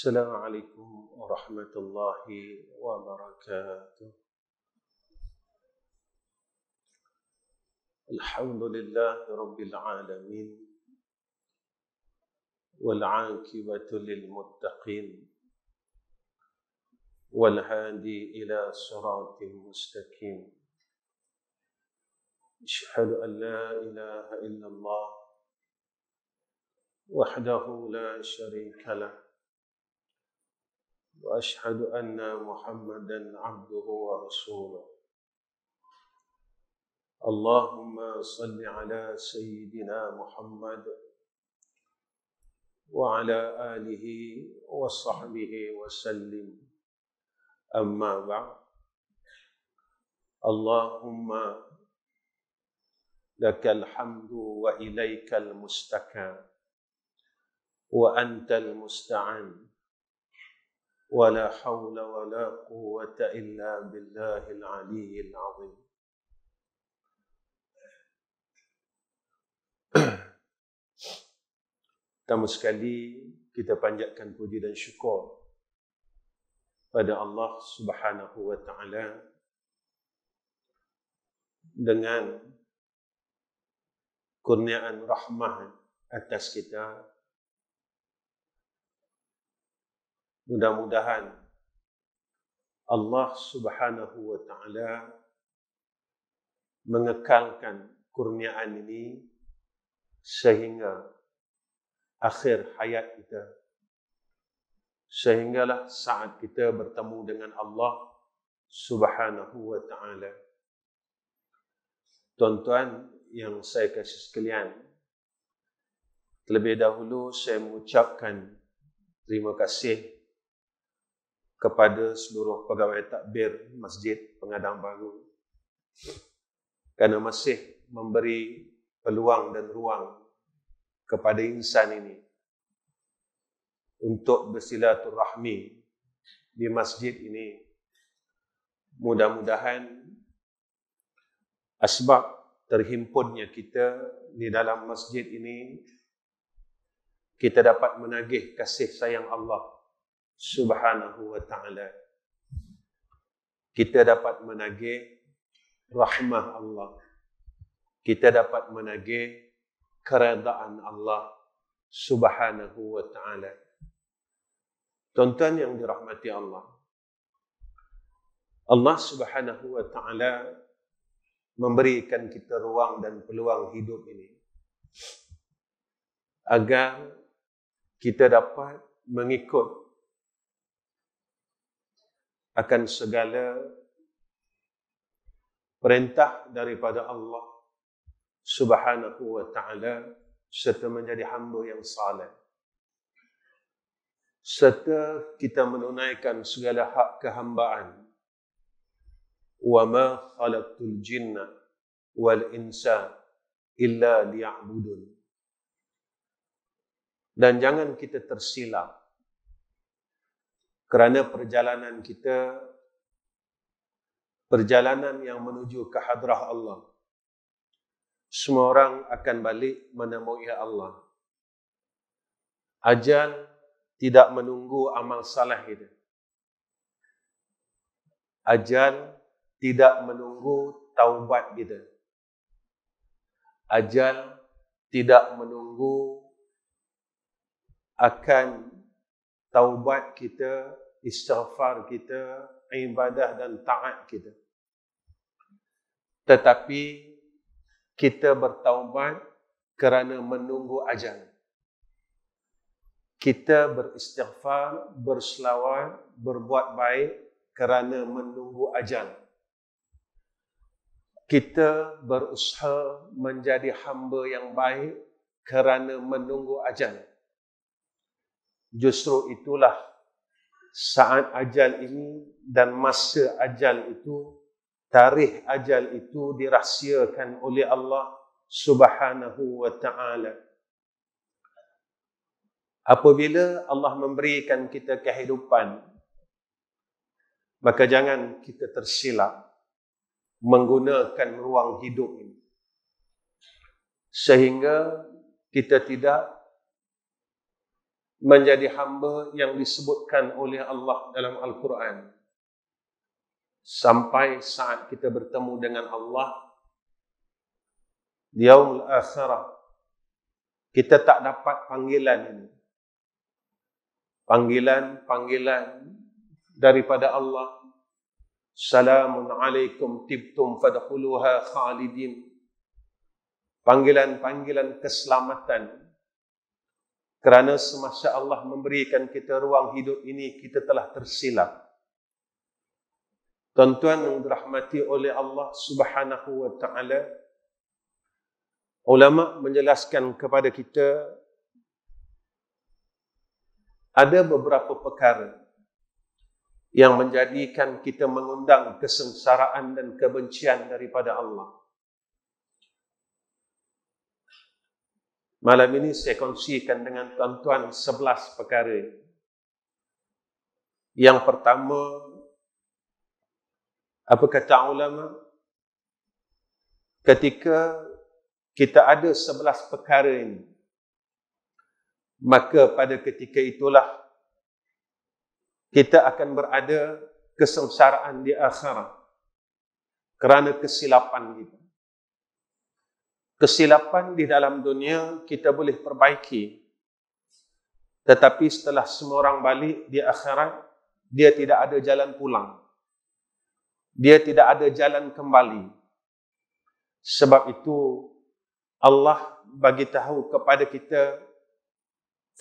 السلام عليكم ورحمة الله وبركاته. الحمد لله رب العالمين والعاقبة للمتقين والهادي إلى صراط مستقيم. أشهد أن لا إله إلا الله وحده لا شريك له وأشهد أن محمدا عبده ورسوله. اللهم صل على سيدنا محمد وعلى آله وصحبه وسلم. أما بعد. اللهم لك الحمد وإليك المستكى وأنت المستعان ولا حول ولا قوة إلا بالله العلي العظيم. Pertama sekali kita panjatkan puji dan syukur pada Allah Subhanahu wa taala dengan kurniaan rahmah atas kita. Mudah-mudahan Allah Subhanahu wa taala mengekalkan kurniaan ini sehingga akhir hayat kita, sehinggalah saat kita bertemu dengan Allah Subhanahu wa taala. Tuan-tuan yang saya kasih sekalian, terlebih dahulu saya mengucapkan terima kasih kepada seluruh pegawai takbir Masjid Pengadang Baru kerana masih memberi peluang dan ruang kepada insan ini untuk bersilaturahmi di masjid ini. Mudah-mudahan asbab terhimpunnya kita di dalam masjid ini, kita dapat menagih kasih sayang Allah Subhanahu wa ta'ala. Kita dapat menagih rahmah Allah. Kita dapat menagih keredaan Allah Subhanahu wa ta'ala. Tuan-tuan yang dirahmati Allah, Allah Subhanahu wa ta'ala memberikan kita ruang dan peluang hidup ini agar kita dapat mengikut akan segala perintah daripada Allah Subhanahu wa ta'ala, serta menjadi hamba yang saleh, serta kita menunaikan segala hak kehambaan. Wa ma khalaqtul jinna wal insa illa liya'budun. Dan jangan kita tersilap kerana perjalanan kita, perjalanan yang menuju ke hadrah Allah. Semua orang akan balik menemui Allah. Ajal tidak menunggu amal saleh kita. Ajal tidak menunggu taubat kita. Ajal tidak menunggu akan taubat kita, istighfar kita, ibadah dan taat kita. Tetapi kita bertaubat kerana menunggu ajal. Kita beristighfar, berselawat, berbuat baik kerana menunggu ajal. Kita berusaha menjadi hamba yang baik kerana menunggu ajal. Justru itulah saat ajal ini dan masa ajal itu, tarikh ajal itu dirahsiakan oleh Allah Subhanahu wa ta'ala. Apabila Allah memberikan kita kehidupan, maka jangan kita tersilap menggunakan ruang hidup ini, sehingga kita tidak menjadi hamba yang disebutkan oleh Allah dalam Al-Quran. Sampai saat kita bertemu dengan Allah di yaumul akhirah, kita tak dapat panggilan ini. Panggilan daripada Allah. Salamun alaikum tibtum fadkhuluha khalidin. Panggilan keselamatan. Kerana semasa Allah memberikan kita ruang hidup ini, kita telah tersilap. Tuan-tuan yang dirahmati oleh Allah Subhanahu wa ta'ala, ulama menjelaskan kepada kita ada beberapa perkara yang menjadikan kita mengundang kesengsaraan dan kebencian daripada Allah. Malam ini saya kongsikan dengan tuan-tuan 11 perkara. Yang pertama, apa kata ulama? Ketika kita ada 11 perkara ini, maka pada ketika itulah kita akan berada kesengsaraan di akhirat kerana kesilapan kita. Kesilapan di dalam dunia kita boleh perbaiki, tetapi setelah semua orang balik di akhirat, dia tidak ada jalan pulang. Dia tidak ada jalan kembali. Sebab itu Allah bagi tahu kepada kita,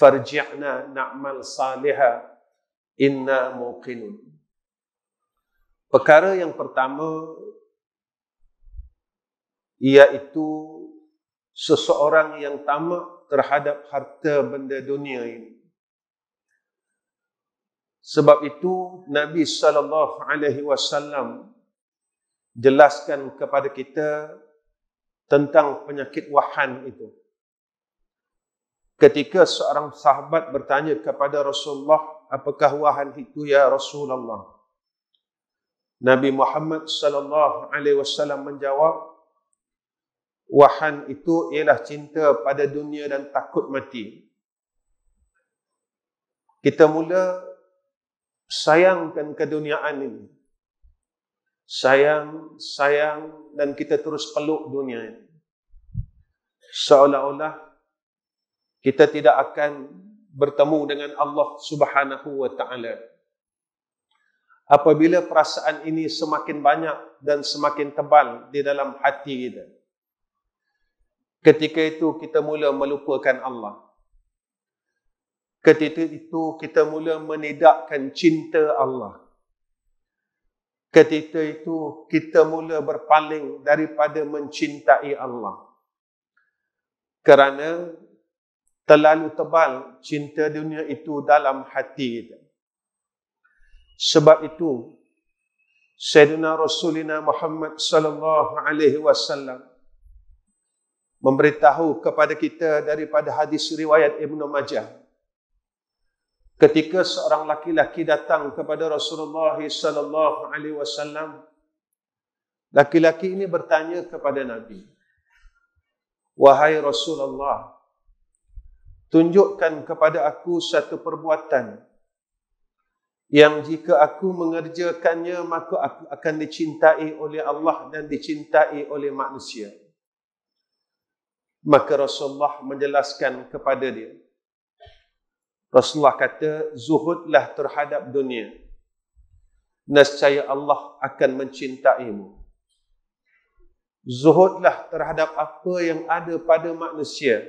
farji'na na'mal salihah inna muqinun. Perkara yang pertama iaitu seseorang yang tamak terhadap harta benda dunia ini. Sebab itu Nabi SAW jelaskan kepada kita tentang penyakit wahan itu. Ketika seorang sahabat bertanya kepada Rasulullah, apakah wahan itu ya Rasulullah? Nabi Muhammad SAW menjawab, wahan itu ialah cinta pada dunia dan takut mati. Kita mula sayangkan keduniaan ini. Sayang dan kita terus peluk dunia ini. Seolah-olah kita tidak akan bertemu dengan Allah Subhanahu wa ta'ala. Apabila perasaan ini semakin banyak dan semakin tebal di dalam hati kita, ketika itu kita mula melupakan Allah. Ketika itu kita mula menidakkan cinta Allah. Ketika itu kita mula berpaling daripada mencintai Allah. Kerana terlalu tebal cinta dunia itu dalam hati kita. Sebab itu Sayyidina Rasulina Muhammad sallallahu alaihi wasallam memberitahu kepada kita daripada hadis riwayat Ibnu Majah. Ketika seorang laki-laki datang kepada Rasulullah sallallahu alaihi wasallam, laki-laki ini bertanya kepada Nabi, "Wahai Rasulullah, tunjukkan kepada aku satu perbuatan yang jika aku mengerjakannya, maka aku akan dicintai oleh Allah dan dicintai oleh manusia." Maka Rasulullah menjelaskan kepada dia. Rasulullah kata, zuhudlah terhadap dunia. Nescaya Allah akan mencintaimu. Zuhudlah terhadap apa yang ada pada manusia.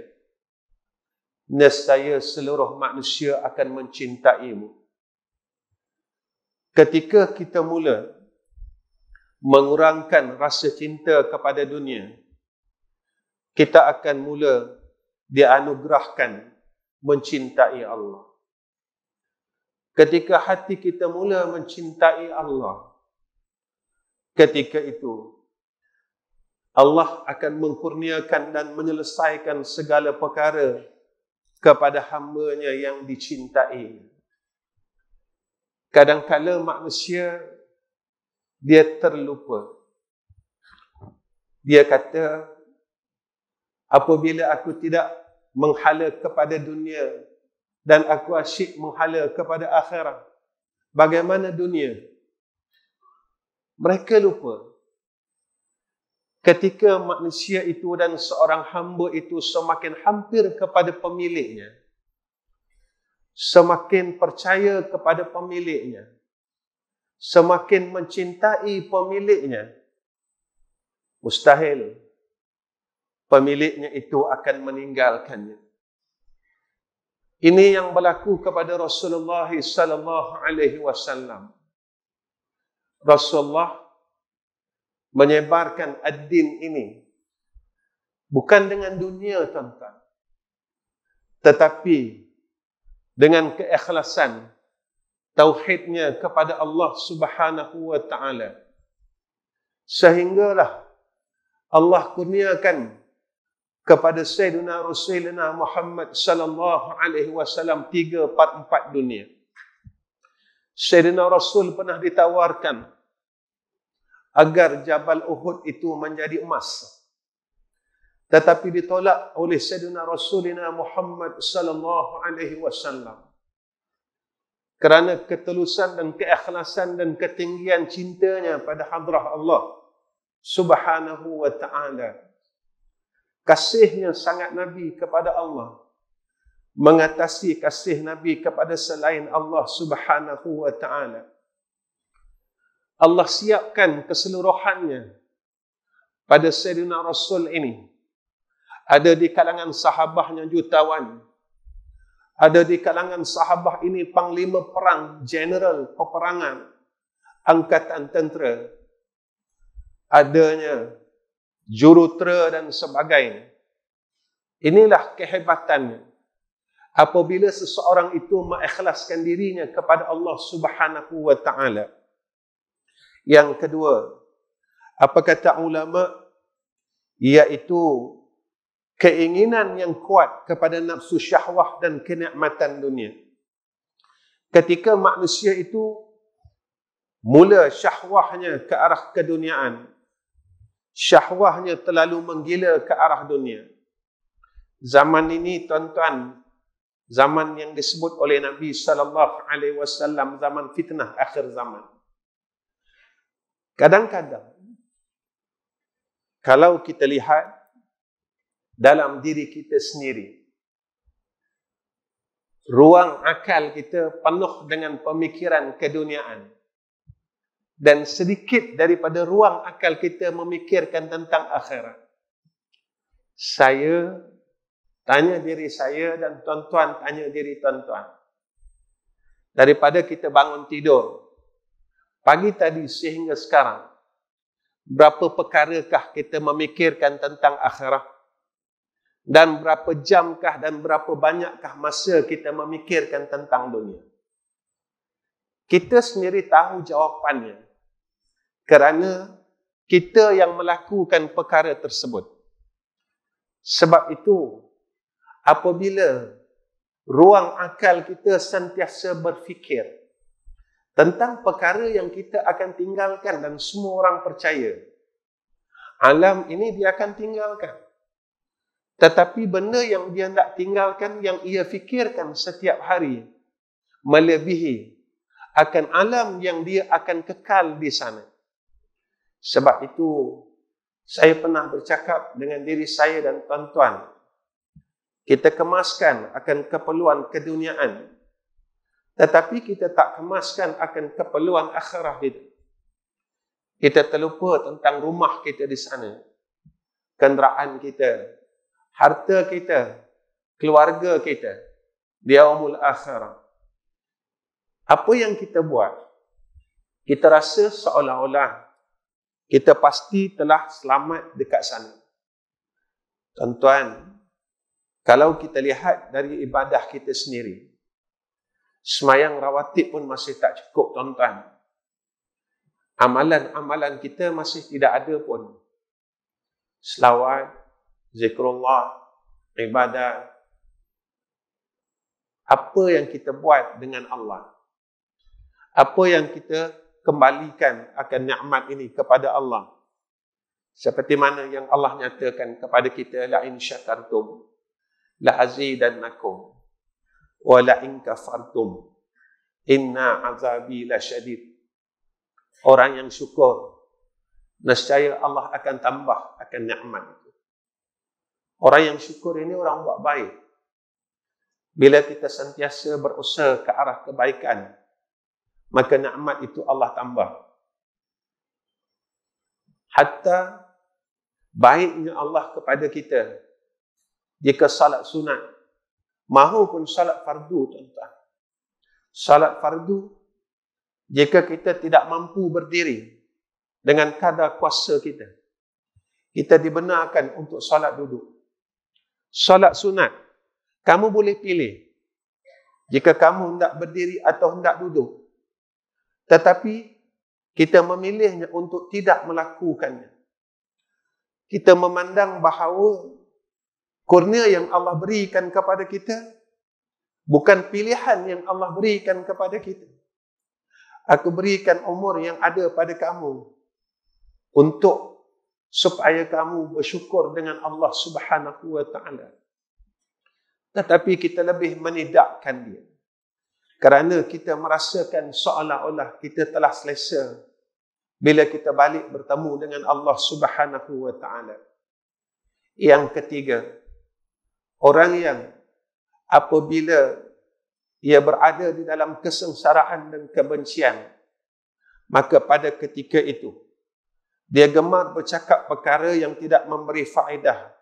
Nescaya seluruh manusia akan mencintaimu. Ketika kita mula mengurangkan rasa cinta kepada dunia, kita akan mula dianugerahkan mencintai Allah. Ketika hati kita mula mencintai Allah, ketika itu Allah akan mengkurniakan dan menyelesaikan segala perkara kepada hamba-Nya yang dicintai. Kadang-kala manusia dia terlupa. Dia kata, apabila aku tidak menghala kepada dunia dan aku asyik menghala kepada akhirat. Bagaimana dunia? Mereka lupa ketika manusia itu dan seorang hamba itu semakin hampir kepada pemiliknya, semakin percaya kepada pemiliknya, semakin mencintai pemiliknya, mustahil pemiliknya itu akan meninggalkannya. Ini yang berlaku kepada Rasulullah sallallahu alaihi wasallam. Rasulullah menyebarkan ad-din ini bukan dengan dunia, tuan-tuan, tetapi dengan keikhlasan tauhidnya kepada Allah Subhanahu wa taala. Sehinggalah Allah kurniakan kepada Sayyidina Rasulullah Muhammad sallallahu alaihi wasallam 3/4 dunia. Sayyidina Rasul pernah ditawarkan agar Jabal Uhud itu menjadi emas, tetapi ditolak oleh Sayyidina Rasulullah Muhammad sallallahu alaihi wasallam kerana ketulusan dan keikhlasan dan ketinggian cintanya pada hadrah Allah Subhanahu wa taala. Kasihnya sangat Nabi kepada Allah mengatasi kasih Nabi kepada selain Allah Subhanahu wa taala. Allah siapkan keseluruhannya pada Sayyidina Rasul ini. Ada di kalangan sahabahnya jutawan. Ada di kalangan sahabah ini panglima perang, general peperangan, angkatan tentera. Adanya jurutera dan sebagainya. Inilah kehebatannya. Apabila seseorang itu mengikhlaskan dirinya kepada Allah Subhanahu wa taala. Yang kedua, apa kata ulama? Iaitu keinginan yang kuat kepada nafsu syahwah dan kenikmatan dunia. Ketika manusia itu mula syahwahnya ke arah keduniaan, syahwahnya terlalu menggila ke arah dunia. Zaman ini, tuan-tuan, zaman yang disebut oleh Nabi sallallahu alaihi wasallam zaman fitnah akhir zaman. Kadang-kadang kalau kita lihat dalam diri kita sendiri, ruang akal kita penuh dengan pemikiran keduniaan. Dan sedikit daripada ruang akal kita memikirkan tentang akhirat. Saya tanya diri saya dan tuan-tuan tanya diri tuan-tuan. Daripada kita bangun tidur, pagi tadi sehingga sekarang, berapa perkarakah kita memikirkan tentang akhirat? Dan berapa jamkah dan berapa banyakkah masa kita memikirkan tentang dunia? Kita sendiri tahu jawapannya. Kerana kita yang melakukan perkara tersebut. Sebab itu, apabila ruang akal kita sentiasa berfikir tentang perkara yang kita akan tinggalkan dan semua orang percaya, alam ini dia akan tinggalkan. Tetapi benda yang dia nak tinggalkan, yang ia fikirkan setiap hari, melebihi akan alam yang dia akan kekal di sana. Sebab itu, saya pernah bercakap dengan diri saya dan tuan-tuan, kita kemaskan akan keperluan keduniaan, tetapi kita tak kemaskan akan keperluan akhirah kita. Kita terlupa tentang rumah kita di sana, kenderaan kita, harta kita, keluarga kita, di yaumul akhirah. Apa yang kita buat? Kita rasa seolah-olah kita pasti telah selamat dekat sana. Tuan-tuan, kalau kita lihat dari ibadah kita sendiri, semayang rawatib pun masih tak cukup, tuan-tuan. Amalan-amalan kita masih tidak ada pun. Selawat, zikrullah, ibadah. Apa yang kita buat dengan Allah? Apa yang kita kembalikan akan nikmat ini kepada Allah? Seperti mana yang Allah nyatakan kepada kita, la in syakartum la azidannakum wa la in kafartum inna azabi lasyadid. Orang yang syukur, nescaya Allah akan tambah akan nikmat itu. Orang yang syukur ini orang buat baik. Bila kita sentiasa berusaha ke arah kebaikan, maka nikmat itu Allah tambah. Hatta baiknya Allah kepada kita, jika salat sunat, mahupun salat fardu, tuan-tuan. Salat fardu, jika kita tidak mampu berdiri dengan kadar kuasa kita, kita dibenarkan untuk salat duduk. Salat sunat, kamu boleh pilih jika kamu hendak berdiri atau hendak duduk. Tetapi kita memilihnya untuk tidak melakukannya. Kita memandang bahawa kurnia yang Allah berikan kepada kita bukan pilihan yang Allah berikan kepada kita. Aku berikan umur yang ada pada kamu untuk supaya kamu bersyukur dengan Allah Subhanahu wa ta'ala. Tetapi kita lebih menidakkan dia, kerana kita merasakan seolah-olah kita telah selesa bila kita balik bertemu dengan Allah Subhanahu wa ta'ala. Yang ketiga, orang yang apabila ia berada di dalam kesengsaraan dan kebencian, maka pada ketika itu dia gemar bercakap perkara yang tidak memberi faedah,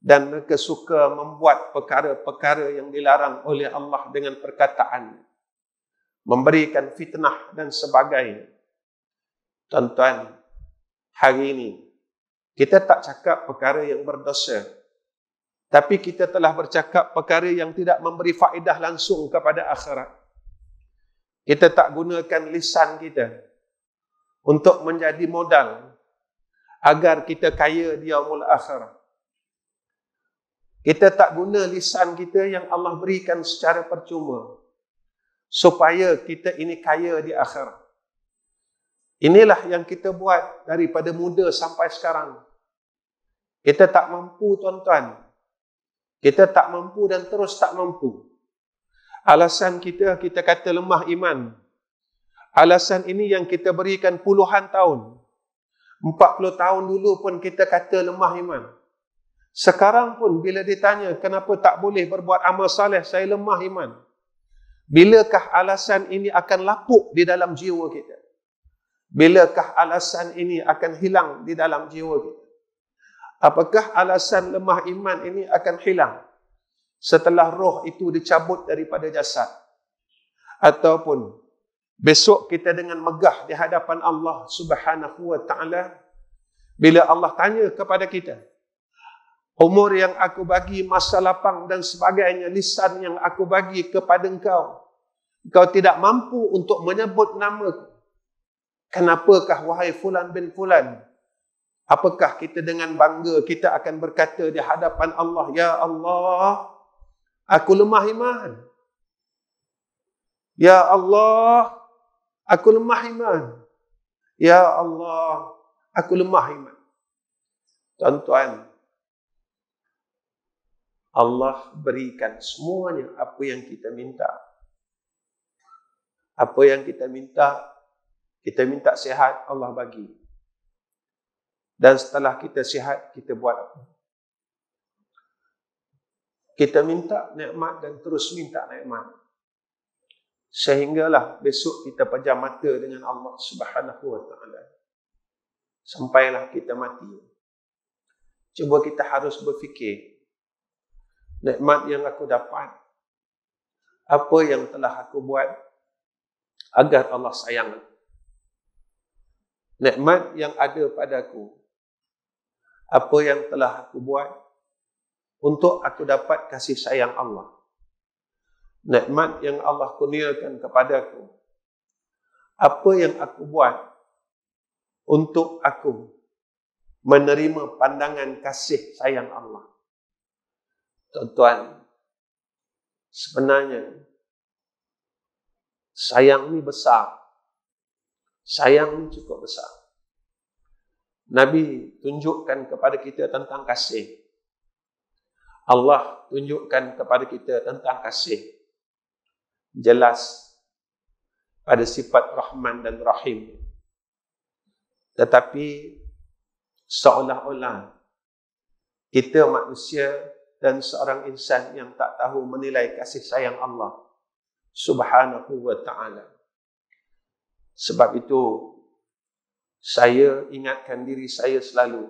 dan mereka suka membuat perkara-perkara yang dilarang oleh Allah dengan perkataan, memberikan fitnah dan sebagainya. Tuan-tuan, hari ini kita tak cakap perkara yang berdosa, tapi kita telah bercakap perkara yang tidak memberi faedah langsung kepada akhirat. Kita tak gunakan lisan kita untuk menjadi modal agar kita kaya di yaumul akhirah. Kita tak guna lisan kita yang Allah berikan secara percuma supaya kita ini kaya di akhirat. Inilah yang kita buat daripada muda sampai sekarang. Kita tak mampu, tuan-tuan. Kita tak mampu dan terus tak mampu. Alasan kita kata lemah iman. Alasan ini yang kita berikan puluhan tahun. 40 tahun dulu pun kita kata lemah iman. Sekarang pun bila ditanya kenapa tak boleh berbuat amal saleh, saya lemah iman. Bilakah alasan ini akan lapuk di dalam jiwa kita? Bilakah alasan ini akan hilang di dalam jiwa kita? Apakah alasan lemah iman ini akan hilang setelah roh itu dicabut daripada jasad? Ataupun besok kita dengan megah di hadapan Allah Subhanahu wa ta'ala, bila Allah tanya kepada kita, umur yang aku bagi, masa lapang dan sebagainya, lisan yang aku bagi kepada engkau, engkau tidak mampu untuk menyebut namaku. Kenapakah wahai fulan bin fulan? Apakah kita dengan bangga kita akan berkata di hadapan Allah, ya Allah, aku lemah iman. Ya Allah, aku lemah iman. Ya Allah, aku lemah iman. Tuan-tuan, Allah berikan semuanya apa yang kita minta. Apa yang kita minta sihat, Allah bagi. Dan setelah kita sihat, kita buat apa? Kita minta nikmat dan terus minta nikmat. Sehinggalah besok kita pejam mata dengan Allah Subhanahu wa ta'ala. Sampailah kita mati. Cuba kita harus berfikir, nikmat yang aku dapat, apa yang telah aku buat agar Allah sayang aku? Nikmat yang ada padaku, apa yang telah aku buat untuk aku dapat kasih sayang Allah? Nikmat yang Allah kurniakan kepadaku, apa yang aku buat untuk aku menerima pandangan kasih sayang Allah? Tuan-tuan, sebenarnya sayang ini besar. Sayang ini cukup besar. Nabi tunjukkan kepada kita tentang kasih. Allah tunjukkan kepada kita tentang kasih. jelas pada sifat Rahman dan Rahim. Tetapi seolah-olah kita manusia dan seorang insan yang tak tahu menilai kasih sayang Allah Subhanahu wa ta'ala. Sebab itu, saya ingatkan diri saya selalu,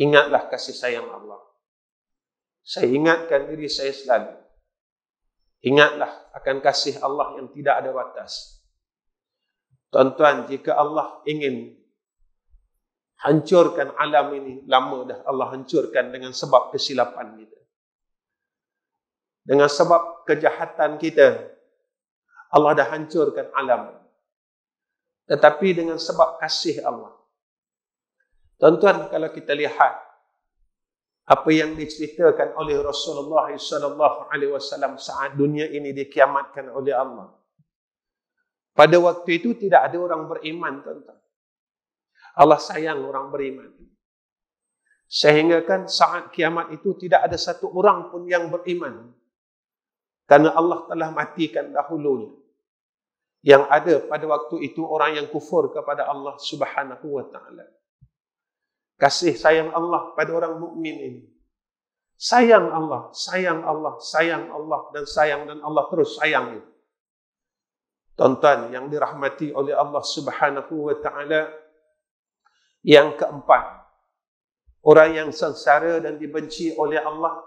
ingatlah kasih sayang Allah. Saya ingatkan diri saya selalu, ingatlah akan kasih Allah yang tidak ada batas. Tuan-tuan, jika Allah ingin hancurkan alam ini, lama dah Allah hancurkan dengan sebab kesilapan kita. Dengan sebab kejahatan kita, Allah dah hancurkan alam. Tetapi dengan sebab kasih Allah. Tuan-tuan, kalau kita lihat apa yang diceritakan oleh Rasulullah SAW saat dunia ini dikiamatkan oleh Allah. Pada waktu itu tidak ada orang beriman, tuan-tuan. Allah sayang orang beriman. Sehingga kan saat kiamat itu tidak ada satu orang pun yang beriman. Karena Allah telah matikan dahulunya. Yang ada pada waktu itu orang yang kufur kepada Allah Subhanahu wa ta'ala. Kasih sayang Allah pada orang mukmin ini. Sayang Allah, sayang Allah, sayang Allah, dan Allah terus sayang itu. Tuan-tuan yang dirahmati oleh Allah Subhanahu wa ta'ala, yang keempat, orang yang sengsara dan dibenci oleh Allah,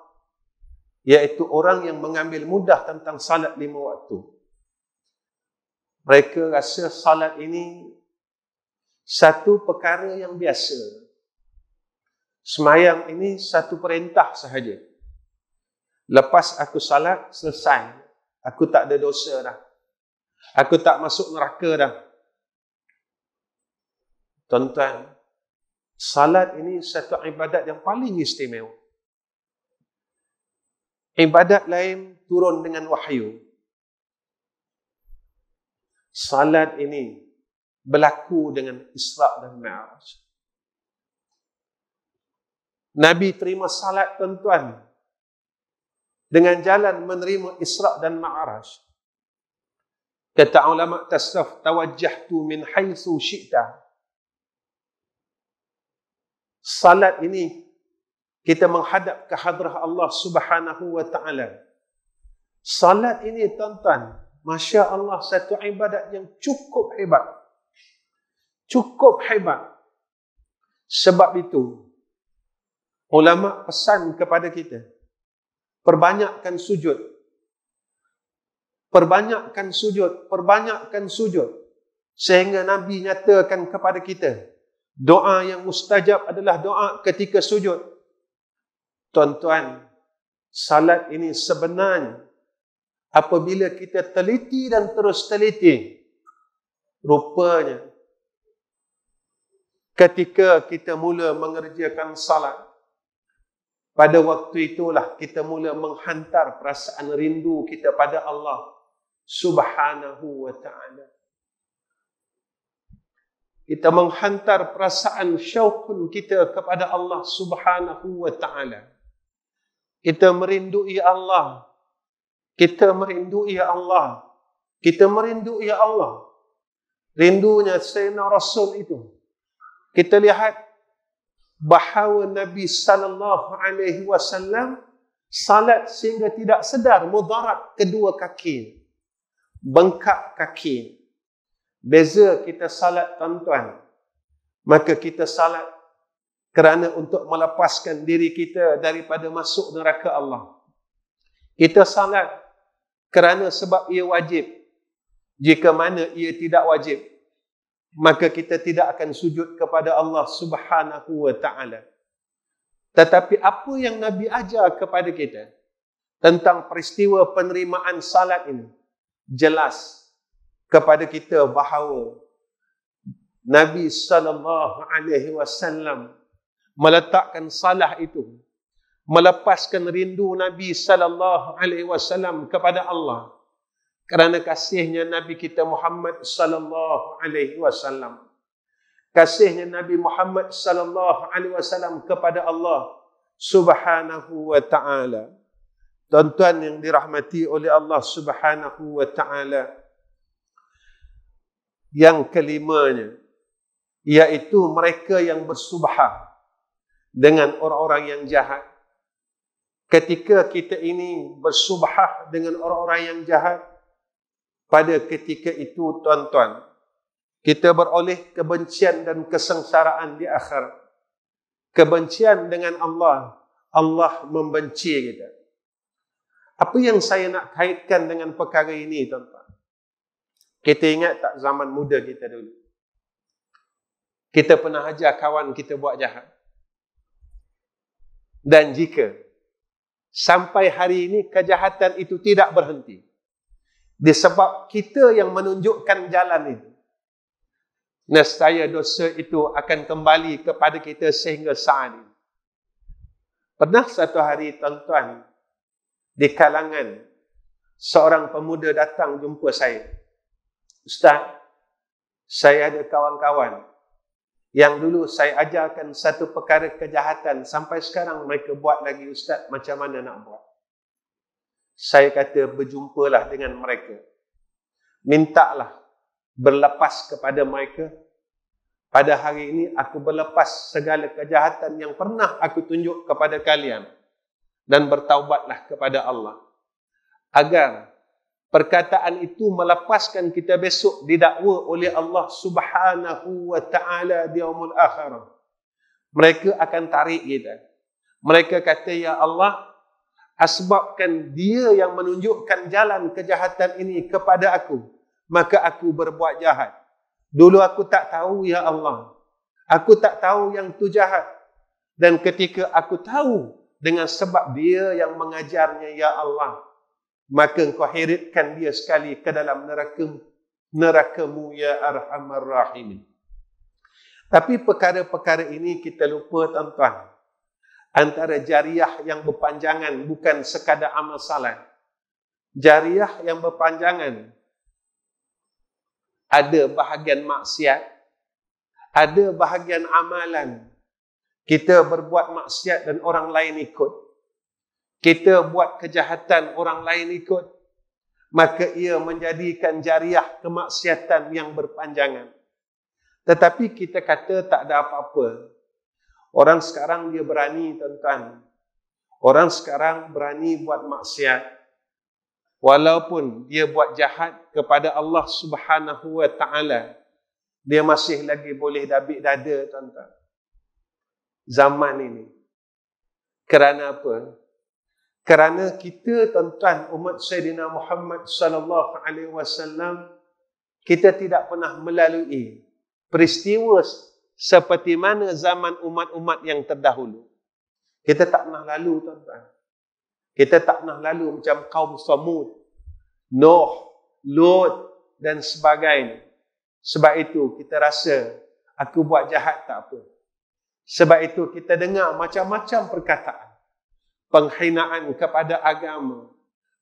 iaitu orang yang mengambil mudah tentang salat 5 waktu. Mereka rasa salat ini satu perkara yang biasa. Semayang ini satu perintah sahaja. Lepas aku salat, selesai. Aku tak ada dosa dah. Aku tak masuk neraka dah. Tuan-tuan, salat ini satu ibadat yang paling istimewa. Ibadat lain turun dengan wahyu. Salat ini berlaku dengan Isra' dan Mi'raj. Nabi terima salat, tuan-tuan, dengan jalan menerima Isra' dan Mi'raj. Kata ulama tasawuf, tawajjahtu min haitsu syi'ta. Salat ini kita menghadap ke hadrah Allah Subhanahu wa ta'ala. Salat ini, tuan-tuan, Masya Allah, satu ibadat yang cukup hebat. Cukup hebat. Sebab itu, ulama pesan kepada kita, perbanyakkan sujud. Perbanyakkan sujud. Perbanyakkan sujud. Sehingga Nabi nyatakan kepada kita, doa yang mustajab adalah doa ketika sujud. Tuan-tuan, salat ini sebenarnya, apabila kita teliti dan terus teliti, rupanya ketika kita mula mengerjakan salat, pada waktu itulah kita mula menghantar perasaan rindu kita pada Allah Subhanahu wa ta'ala. Kita menghantar perasaan syauqun kita kepada Allah Subhanahu wa ta'ala. Kita merindui Allah. Kita merindui Allah. Kita merindui Allah. Rindunya Sayyidina Rasul itu. Kita lihat bahawa Nabi sallallahu alaihi wasallam salat sehingga tidak sedar mudarat kedua kaki, bengkak kaki. Beza kita salat, tuan-tuan, maka kita salat kerana untuk melepaskan diri kita daripada masuk neraka Allah. Kita salat kerana sebab ia wajib. Jika mana ia tidak wajib, maka kita tidak akan sujud kepada Allah Subhanahu wa ta'ala. Tetapi apa yang Nabi ajar kepada kita tentang peristiwa penerimaan salat ini, jelas kepada kita bahawa Nabi sallallahu alaihi wasallam meletakkan salah itu, melepaskan rindu Nabi sallallahu alaihi wasallam kepada Allah kerana kasihnya Nabi kita Muhammad sallallahu alaihi wasallam. Kasihnya Nabi Muhammad sallallahu alaihi wasallam kepada Allah Subhanahu wa ta'ala. Tuan-tuan yang dirahmati oleh Allah Subhanahu wa taala, yang kelimanya iaitu mereka yang bersubhah dengan orang-orang yang jahat. Ketika kita ini bersubhah dengan orang-orang yang jahat, pada ketika itu tuan-tuan, kita beroleh kebencian dan kesengsaraan di akhirat. Kebencian dengan Allah, Allah membenci kita. Apa yang saya nak kaitkan dengan perkara ini tuan-tuan? Kita ingat tak zaman muda kita dulu? Kita pernah ajar kawan kita buat jahat. Dan jika sampai hari ini kejahatan itu tidak berhenti, disebab kita yang menunjukkan jalan itu, nescaya dosa itu akan kembali kepada kita sehingga saat ini. Pernah satu hari tuan-tuan, di kalangan seorang pemuda datang jumpa saya. Ustaz, saya ada kawan-kawan yang dulu saya ajarkan satu perkara kejahatan, sampai sekarang mereka buat lagi. Ustaz, macam mana nak buat? Saya kata, berjumpalah dengan mereka. Mintalah berlepas kepada mereka. Pada hari ini aku berlepas segala kejahatan yang pernah aku tunjuk kepada kalian. Dan bertaubatlah kepada Allah. Agar perkataan itu melepaskan kita besok didakwa oleh Allah Subhanahu wa taala di yaumul akhirah. Mereka akan tarik kita. Mereka kata, ya Allah, asbabkan dia yang menunjukkan jalan kejahatan ini kepada aku, maka aku berbuat jahat. Dulu aku tak tahu, ya Allah. Aku tak tahu yang tu jahat. Dan ketika aku tahu dengan sebab dia yang mengajarnya, ya Allah, maka engkau heritkan dia sekali ke dalam neraka-Mu, ya Arhamar Rahimin. Tapi perkara-perkara ini kita lupa tuan-tuan. Antara jariah yang berpanjangan bukan sekadar amal salat. Jariah yang berpanjangan ada bahagian maksiat, ada bahagian amalan. Kita berbuat maksiat dan orang lain ikut. Kita buat kejahatan, orang lain ikut. Maka ia menjadikan jariah kemaksiatan yang berpanjangan. Tetapi kita kata tak ada apa-apa. Orang sekarang dia berani tuan-tuan. Orang sekarang berani buat maksiat. Walaupun dia buat jahat kepada Allah Subhanahu wa taala, dia masih lagi boleh dabik dada tuan-tuan. Zaman ini. Kerana apa? Kerana kita tuan-tuan umat Sayyidina Muhammad sallallahu alaihi wasallam, kita tidak pernah melalui peristiwa seperti mana zaman umat-umat yang terdahulu. Kita tak pernah lalu tuan-tuan. Kita tak pernah lalu macam kaum Samud, Nuh, Lut dan sebagainya. Sebab itu kita rasa aku buat jahat tak apa. Sebab itu kita dengar macam-macam perkataan. Penghinaan kepada agama,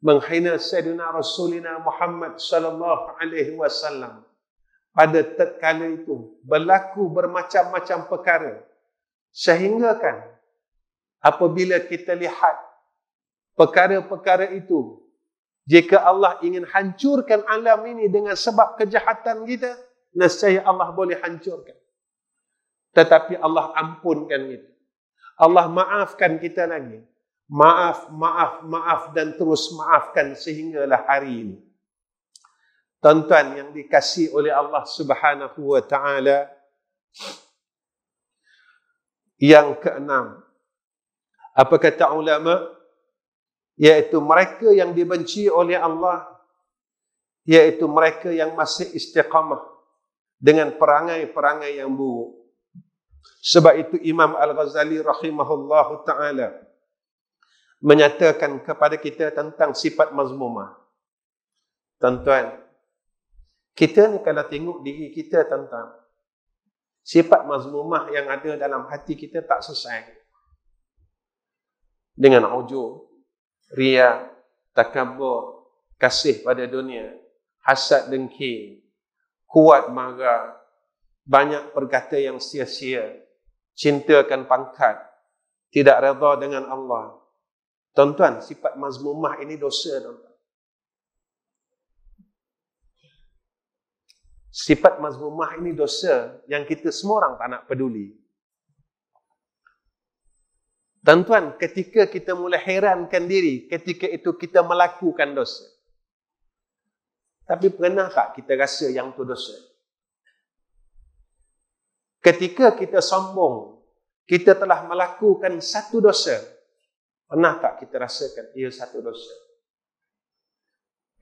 menghina Sayyidina Rasulina Muhammad sallallahu alaihi wasallam. Pada tatkala itu berlaku bermacam-macam perkara. Sehingga kan apabila kita lihat perkara-perkara itu, jika Allah ingin hancurkan alam ini dengan sebab kejahatan kita, nescaya Allah boleh hancurkan. Tetapi Allah ampunkan kita. Allah maafkan kita lagi. Maaf, maaf, maaf dan terus maafkan sehinggalah hari ini. Tuan-tuan yang dikasihi oleh Allah Subhanahu wa taala, yang keenam, apa kata ulama? Iaitu mereka yang dibenci oleh Allah, iaitu mereka yang masih istiqamah dengan perangai-perangai yang buruk. Sebab itu Imam Al-Ghazali rahimahullahu ta'ala menyatakan kepada kita tentang sifat mazmumah. Tuan-tuan, kita ni kalau tengok diri kita tuan-tuan, sifat mazmumah yang ada dalam hati kita tak selesai. Dengan ujub, riya, takabur, kasih pada dunia, hasad dengki, kuat marah, banyak perkata yang sia-sia, cintakan pangkat, tidak redha dengan Allah. Tuan-tuan, sifat mazmumah ini dosa, tuan-tuan. Sifat mazmumah ini dosa yang kita semua orang tak nak peduli. Tuan-tuan, ketika kita mulai herankan diri, ketika itu kita melakukan dosa. Tapi pernah tak kita rasa yang tu dosa? Ketika kita sombong, kita telah melakukan satu dosa. Pernah tak kita rasakan ia satu dosa?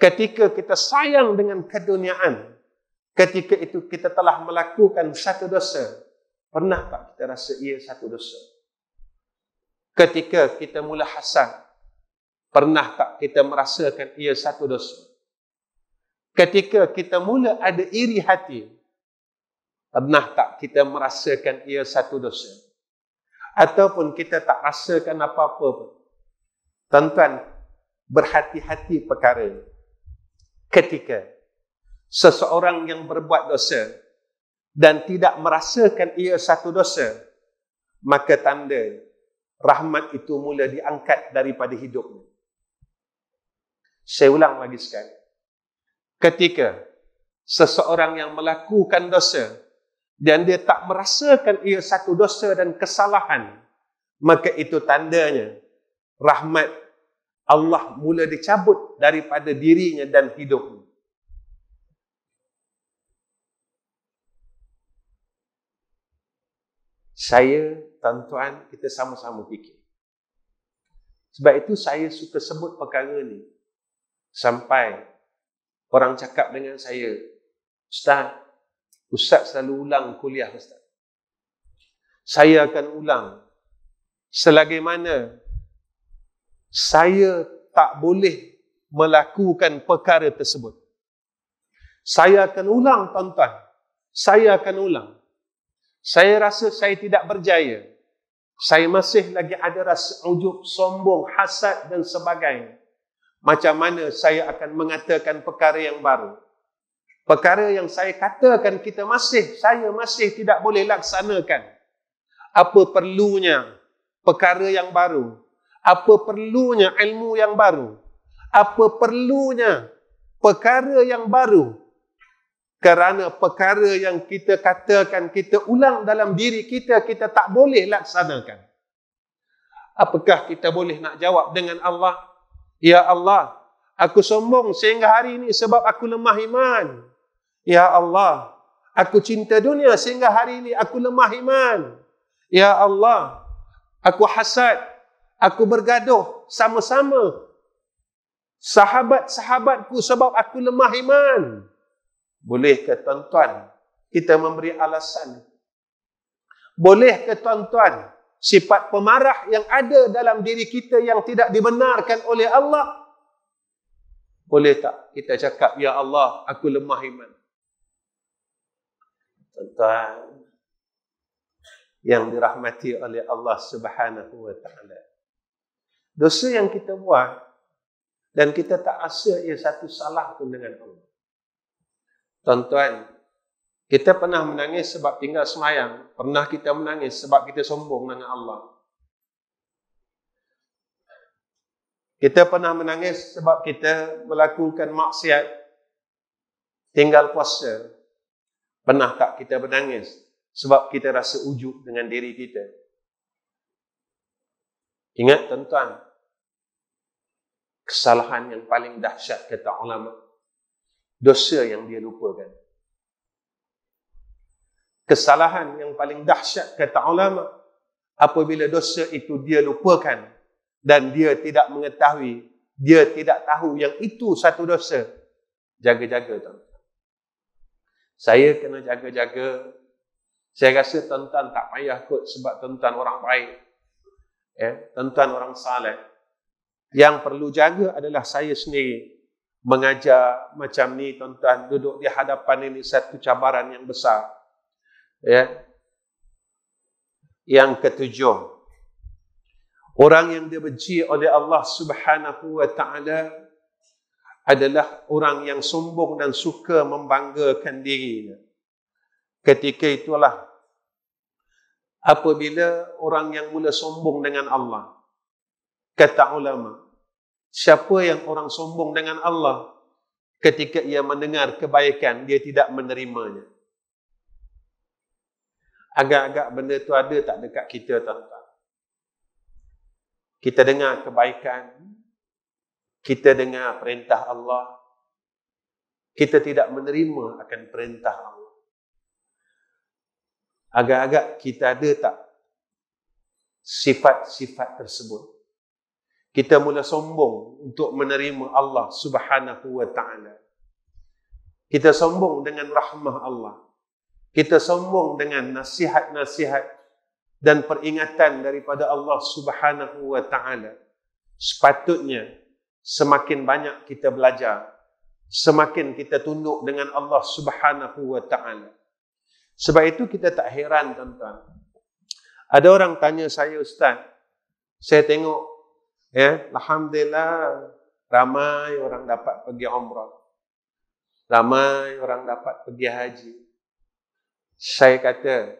Ketika kita sayang dengan keduniaan, ketika itu kita telah melakukan satu dosa. Pernah tak kita rasa ia satu dosa? Ketika kita mula hasad, pernah tak kita merasakan ia satu dosa? Ketika kita mula ada iri hati, pernah tak kita merasakan ia satu dosa? Ataupun kita tak rasakan apa-apa pun. Tuan-tuan, berhati-hati perkara ini. Ketika seseorang yang berbuat dosa dan tidak merasakan ia satu dosa, maka tanda rahmat itu mula diangkat daripada hidupnya. Saya ulang lagi sekali. Ketika seseorang yang melakukan dosa dan dia tak merasakan ia satu dosa dan kesalahan, maka itu tandanya rahmat Allah mula dicabut daripada dirinya dan hidupnya. Saya, tuan-tuan, kita sama-sama fikir. Sebab itu saya suka sebut perkara ni. Sampai orang cakap dengan saya, Ustaz selalu ulang kuliah Ustaz. Saya akan ulang selagi mana saya tak boleh melakukan perkara tersebut. Saya akan ulang, tuan-tuan. Saya akan ulang. Saya rasa saya tidak berjaya. Saya masih lagi ada rasa ujub, sombong, hasad dan sebagainya. Macam mana saya akan mengatakan perkara yang baru? Perkara yang saya katakan saya masih tidak boleh laksanakan. Apa perlunya perkara yang baru? Apa perlunya ilmu yang baru? Apa perlunya perkara yang baru? Kerana perkara yang kita katakan, kita ulang dalam diri kita, kita tak boleh laksanakan. Apakah kita boleh nak jawab dengan Allah? Ya Allah, aku sombong sehingga hari ini sebab aku lemah iman. Ya Allah, aku cinta dunia sehingga hari ini aku lemah iman. Ya Allah, aku hasad, aku bergaduh sama-sama sahabat-sahabatku sebab aku lemah iman. Bolehkah tuan-tuan kita memberi alasan? Bolehkah tuan-tuan sifat pemarah yang ada dalam diri kita yang tidak dibenarkan oleh Allah? Boleh tak kita cakap, Ya Allah, aku lemah iman? Tuan-tuan yang dirahmati oleh Allah Subhanahu wa taala, dosa yang kita buat dan kita tak rasa ia satu salah pun dengan Allah. Tuan-tuan, kita pernah menangis sebab tinggal semayang. Pernah kita menangis sebab kita sombong dengan Allah. Kita pernah menangis sebab kita melakukan maksiat, tinggal puasa. Pernah tak kita menangis sebab kita rasa ujub dengan diri kita? Ingat tuan-tuan, kesalahan yang paling dahsyat kata ulama, dosa yang dia lupakan. Kesalahan yang paling dahsyat kata ulama, apabila dosa itu dia lupakan dan dia tidak mengetahui, dia tidak tahu yang itu satu dosa. Jaga-jaga tuan. Saya kena jaga-jaga. Saya rasa tuan-tuan tak payah kot sebab tuan-tuan orang baik. Tuan-tuan orang saleh. Yang perlu jaga adalah saya sendiri. Mengajar macam ni, tuan-tuan, duduk di hadapan ini satu cabaran yang besar. Yang ketujuh, orang yang dibenci oleh Allah Subhanahu wa taala adalah orang yang sombong dan suka membanggakan dirinya. Ketika itulah apabila orang yang mula sombong dengan Allah, Kata ulama, siapa yang orang sombong dengan Allah, ketika ia mendengar kebaikan, dia tidak menerimanya. Agak-agak benda tu ada tak dekat kita, tuan-tuan? Kita dengar kebaikan, kita dengar perintah Allah, kita tidak menerima akan perintah Allah. Agak-agak kita ada tak sifat-sifat tersebut? Kita mula sombong untuk menerima Allah Subhanahu wa ta'ala. Kita sombong dengan rahmah Allah. Kita sombong dengan nasihat-nasihat dan peringatan daripada Allah Subhanahu wa ta'ala. Sepatutnya semakin banyak kita belajar, semakin kita tunduk dengan Allah Subhanahu wa ta'ala. Sebab itu kita tak heran, tuan-tuan. Ada orang tanya saya, Ustaz, saya tengok alhamdulillah ramai orang dapat pergi umrah, ramai orang dapat pergi haji. Saya kata,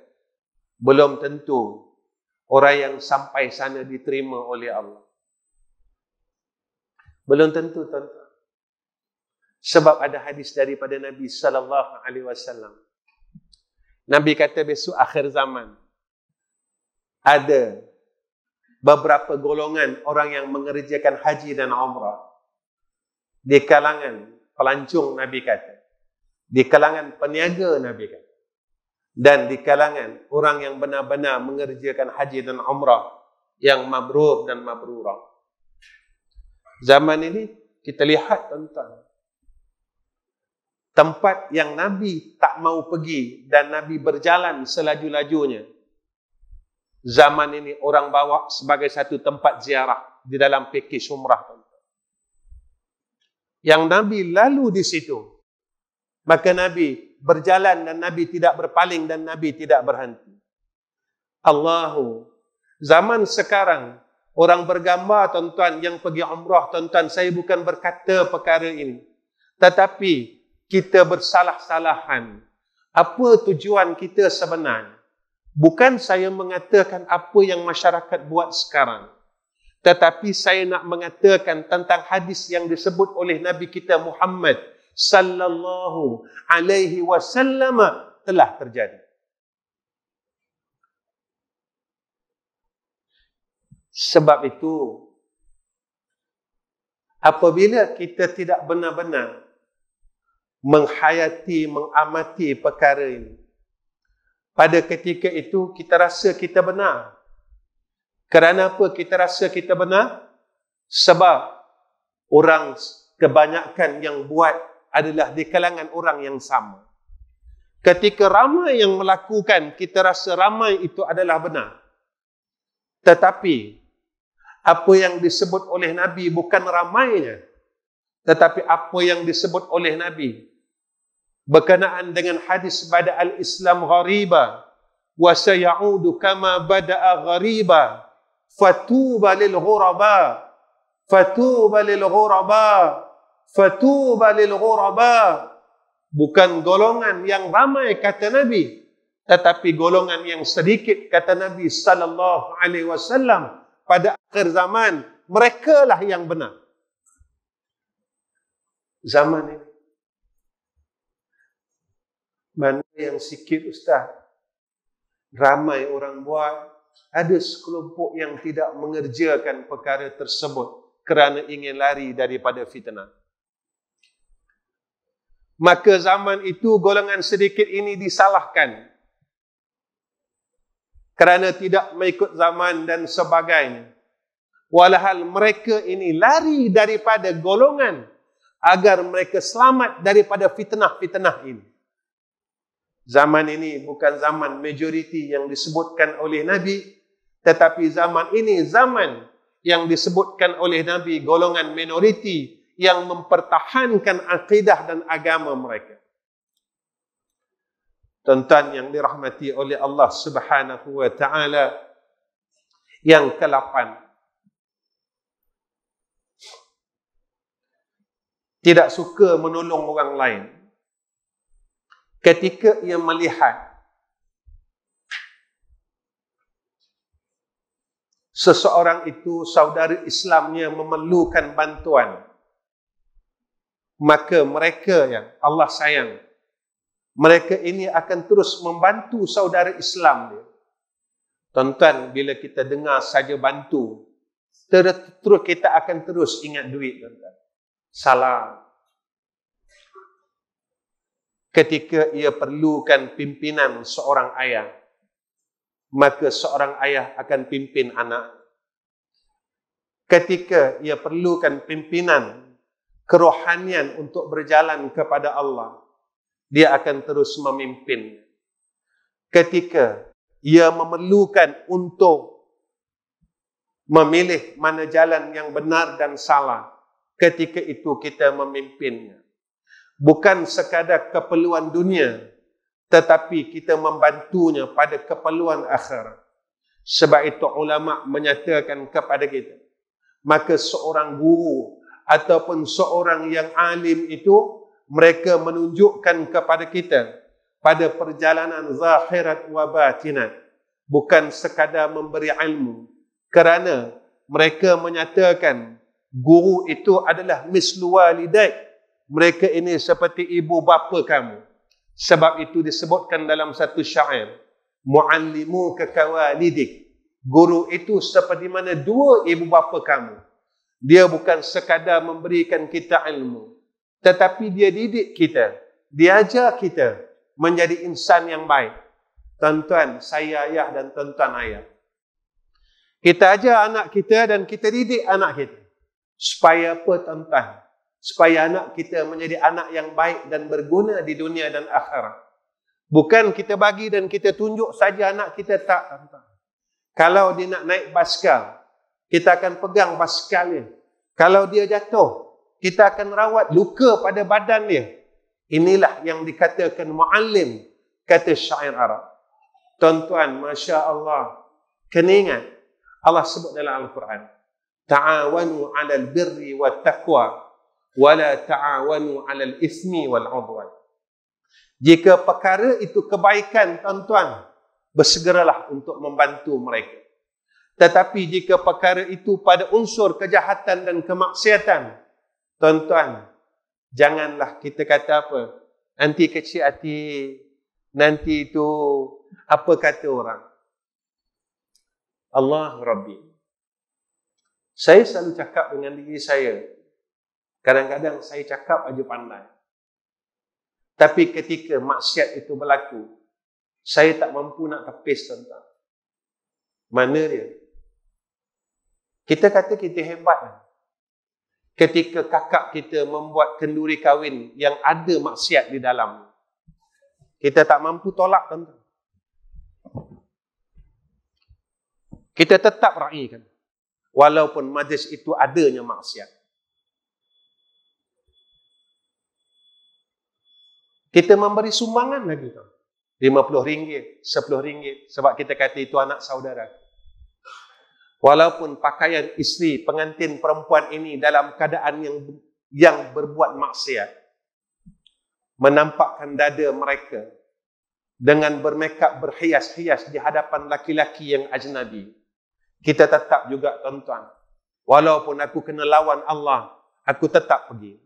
belum tentu orang yang sampai sana diterima oleh Allah. Belum tentu, tuan-tuan. Sebab ada hadis daripada Nabi sallallahu alaihi wasallam. Nabi kata besok akhir zaman ada beberapa golongan orang yang mengerjakan haji dan umrah. Di kalangan pelancong, Nabi kata. Di kalangan peniaga, Nabi kata. Dan di kalangan orang yang benar-benar mengerjakan haji dan umrah yang mabrur dan mabrurah. Zaman ini kita lihat, tuan-tuan, tempat yang Nabi tak mau pergi dan Nabi berjalan selaju-lajunya, zaman ini orang bawa sebagai satu tempat ziarah di dalam pakej umrah. Yang Nabi lalu di situ, maka Nabi berjalan dan Nabi tidak berpaling dan Nabi tidak berhenti. Zaman sekarang orang bergambar, tuan-tuan, yang pergi umrah, tuan-tuan, saya bukan berkata perkara ini, tetapi kita bersalah-salahan. Apa tujuan kita sebenarnya? Bukan saya mengatakan apa yang masyarakat buat sekarang, tetapi saya nak mengatakan tentang hadis yang disebut oleh Nabi kita Muhammad sallallahu alaihi wasallam telah terjadi. Sebab itu, apabila kita tidak benar-benar menghayati, mengamati perkara ini, pada ketika itu kita rasa kita benar. Kerana apa kita rasa kita benar? Sebab orang kebanyakan yang buat adalah di kalangan orang yang sama. Ketika ramai yang melakukan, kita rasa ramai itu adalah benar. Tetapi apa yang disebut oleh Nabi bukan ramainya, tetapi apa yang disebut oleh Nabi berkenaan dengan hadis pada al-Islam ghariba wa sayaudu kama bada'a ghariba fatuba lil ghuraba fatuba lil ghuraba fatuba lil ghuraba. Bukan golongan yang ramai, kata Nabi, tetapi golongan yang sedikit, kata Nabi sallallahu alaihi wasallam. Pada akhir zaman, merekalah yang benar. Zaman ini mana yang sikit, Ustaz? Ramai orang buat. Ada sekelompok yang tidak mengerjakan perkara tersebut kerana ingin lari daripada fitnah. Maka zaman itu golongan sedikit ini disalahkan kerana tidak mengikut zaman dan sebagainya. Walhal mereka ini lari daripada golongan agar mereka selamat daripada fitnah-fitnah ini. Zaman ini bukan zaman majoriti yang disebutkan oleh Nabi, tetapi zaman ini zaman yang disebutkan oleh Nabi golongan minoriti yang mempertahankan akidah dan agama mereka. Tuan-tuan yang dirahmati oleh Allah Subhanahu wa ta'ala, yang ke-8, tidak suka menolong orang lain ketika ia melihat seseorang itu saudara Islamnya memerlukan bantuan, maka mereka yang Allah sayang, mereka ini akan terus membantu saudara Islam dia. Tuan-tuan, bila kita dengar saja bantu, terus kita akan terus ingat duit, tuan-tuan. Salah. Ketika ia perlukan pimpinan seorang ayah, maka seorang ayah akan pimpin anak. Ketika ia perlukan pimpinan kerohanian untuk berjalan kepada Allah, dia akan terus memimpin. Ketika ia memerlukan untuk memilih mana jalan yang benar dan salah, ketika itu kita memimpinnya. Bukan sekadar keperluan dunia, tetapi kita membantunya pada keperluan akhirat. Sebab itu ulama menyatakan kepada kita, maka seorang guru ataupun seorang yang alim itu, mereka menunjukkan kepada kita pada perjalanan zahirat wa batinat, bukan sekadar memberi ilmu, kerana mereka menyatakan guru itu adalah mislu walidaik, mereka ini seperti ibu bapa kamu. Sebab itu disebutkan dalam satu syair, muallimu kawalidik, guru itu seperti mana dua ibu bapa kamu. Dia bukan sekadar memberikan kita ilmu, tetapi dia didik kita, dia ajar kita menjadi insan yang baik. Tuan-tuan, saya ayah dan tuan-tuan ayah, kita ajar anak kita dan kita didik anak kita. Supaya apa, tuan-tuan? Supaya anak kita menjadi anak yang baik dan berguna di dunia dan akhirat. Bukan kita bagi dan kita tunjuk saja anak kita, tak, tuan-tuan. Kalau dia nak naik basikal, kita akan pegang basikalnya. Kalau dia jatuh, kita akan rawat luka pada badan dia. Inilah yang dikatakan muallim, kata syair Arab. Tuan-tuan, Masya Allah, kena ingat, Allah sebut dalam Al-Quran, ta'awanu 'alal birri wat taqwa wala ta'awanu 'alal ismi wal 'udwan. Jika perkara itu kebaikan, tuan-tuan, bersegeralah untuk membantu mereka. Tetapi jika perkara itu pada unsur kejahatan dan kemaksiatan, tuan-tuan, janganlah kita kata apa, nanti kecil hati, nanti itu apa kata orang. Allah Rabbi, saya selalu cakap dengan diri saya, kadang-kadang saya cakap aja pandai, tapi ketika maksiat itu berlaku, saya tak mampu nak tepis, tuan-tuan. Mana dia? Kita kata kita hebat. Ketika kakak kita membuat kenduri kahwin yang ada maksiat di dalam, kita tak mampu tolak, tuan-tuan. Kita tetap raikan, walaupun majlis itu adanya maksiat. Kita memberi sumbangan lagi, tuan. RM50, RM10, sebab kita kata itu anak saudara. Walaupun pakaian isteri pengantin perempuan ini dalam keadaan yang berbuat maksiat, menampakkan dada mereka dengan bermakeup berhias-hias di hadapan laki-laki yang ajnabi, kita tetap juga, tuan-tuan, walaupun aku kena lawan Allah, aku tetap pergi.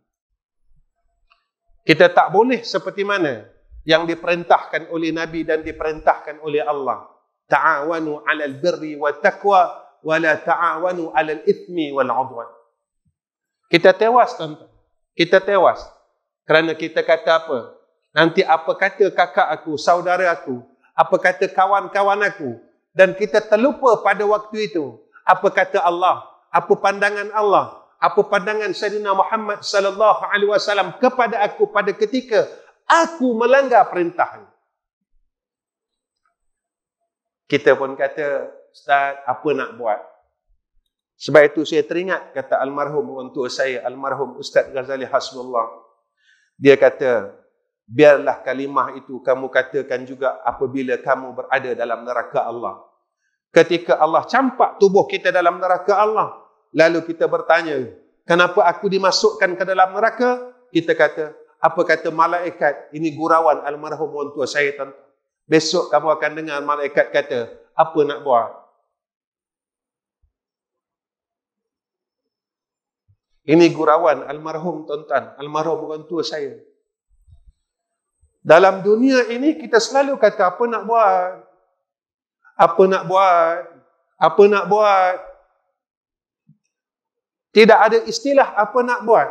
Kita tak boleh seperti mana yang diperintahkan oleh Nabi dan diperintahkan oleh Allah. Ta'awanu 'alal birri wat taqwa wala ta'awanu 'alal ithmi wal 'udwan. Kita tewas, tuan-tuan. Kita tewas kerana kita kata apa? Nanti apa kata kakak aku, saudara aku, apa kata kawan-kawan aku, dan kita terlupa pada waktu itu apa kata Allah, apa pandangan Allah, apa pandangan Sayyidina Muhammad sallallahu alaihi wasallam kepada aku pada ketika aku melanggar perintahnya. Kita pun kata, Ustaz, apa nak buat? Sebab itu saya teringat kata almarhum orang tua saya, almarhum Ustaz Ghazali Hasbullah. Dia kata, biarlah kalimah itu kamu katakan juga apabila kamu berada dalam neraka Allah. Ketika Allah campak tubuh kita dalam neraka Allah, lalu kita bertanya, kenapa aku dimasukkan ke dalam neraka? Kita kata, apa kata malaikat? Ini gurauan almarhum orang tua saya, tuan. Besok kamu akan dengar malaikat kata, apa nak buat? Ini gurauan almarhum tuan-tuan, almarhum orang tua saya. Dalam dunia ini kita selalu kata apa nak buat? Apa nak buat? Apa nak buat? Tidak ada istilah apa nak buat.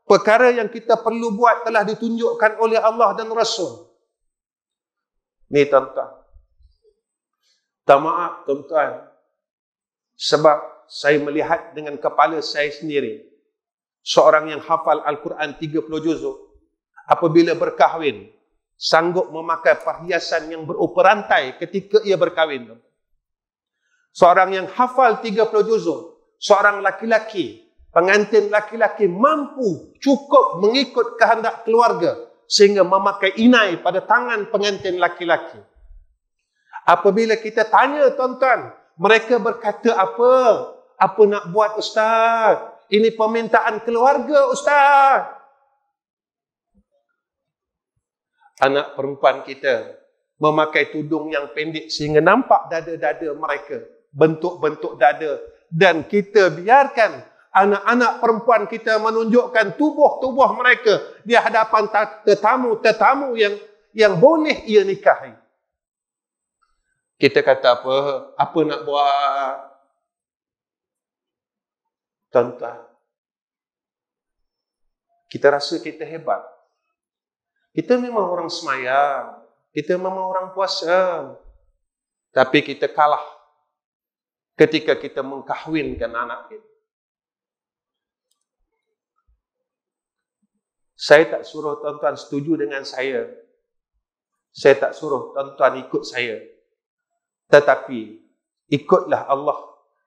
Perkara yang kita perlu buat telah ditunjukkan oleh Allah dan Rasul. Ni tuan-tuan. Tak maaf tuan-tuan. Sebab saya melihat dengan kepala saya sendiri. Seorang yang hafal Al-Quran 30 juzuk. Apabila berkahwin. Sanggup memakai perhiasan yang beruperantai ketika ia berkahwin. Seorang yang hafal 30 juzuk. Seorang laki-laki. Pengantin laki-laki mampu cukup mengikut kehendak keluarga. Sehingga memakai inai pada tangan pengantin laki-laki. Apabila kita tanya tuan-tuan, mereka berkata apa? Apa nak buat ustaz? Ini permintaan keluarga ustaz. Anak perempuan kita memakai tudung yang pendek sehingga nampak dada-dada mereka. Bentuk-bentuk dada. Dan kita biarkan anak-anak perempuan kita menunjukkan tubuh-tubuh mereka di hadapan tetamu-tetamu yang boleh ia nikahi. Kita kata apa? Apa nak buat? Tuan-tuan, kita rasa kita hebat. Kita memang orang semayang. Kita memang orang puasa. Tapi kita kalah ketika kita mengkahwinkan anak kita. Saya tak suruh tuan-tuan setuju dengan saya. Saya tak suruh tuan-tuan ikut saya. Tetapi ikutlah Allah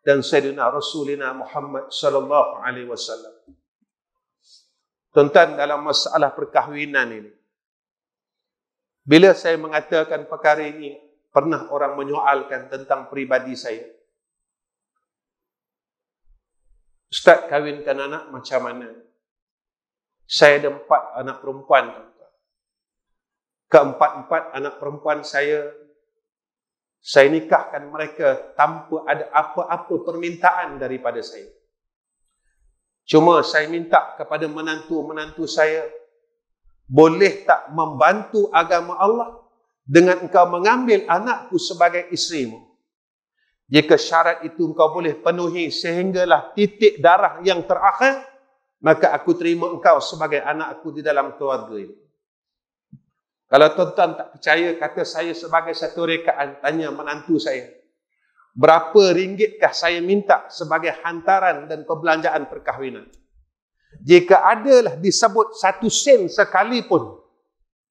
dan Sayyidina Rasulina Muhammad sallallahu alaihi wasallam. Tuan-tuan, dalam masalah perkahwinan ini, bila saya mengatakan perkara ini, pernah orang menyoalkan tentang peribadi saya. Ustaz, kahwinkan anak macam mana? Saya ada 4 anak perempuan, tuan-tuan. Keempat-empat anak perempuan saya nikahkan mereka tanpa ada apa-apa permintaan daripada saya. Cuma saya minta kepada menantu-menantu saya, boleh tak membantu agama Allah dengan engkau mengambil anakku sebagai isterimu? Jika syarat itu engkau boleh penuhi sehinggalah titik darah yang terakhir, maka aku terima engkau sebagai anakku di dalam keluarga ini. Kalau tuan-tuan tak percaya, kata saya sebagai satu rekaan, tanya menantu saya, berapa ringgitkah saya minta sebagai hantaran dan perbelanjaan perkahwinan? Jika adalah disebut 1 sen sekalipun,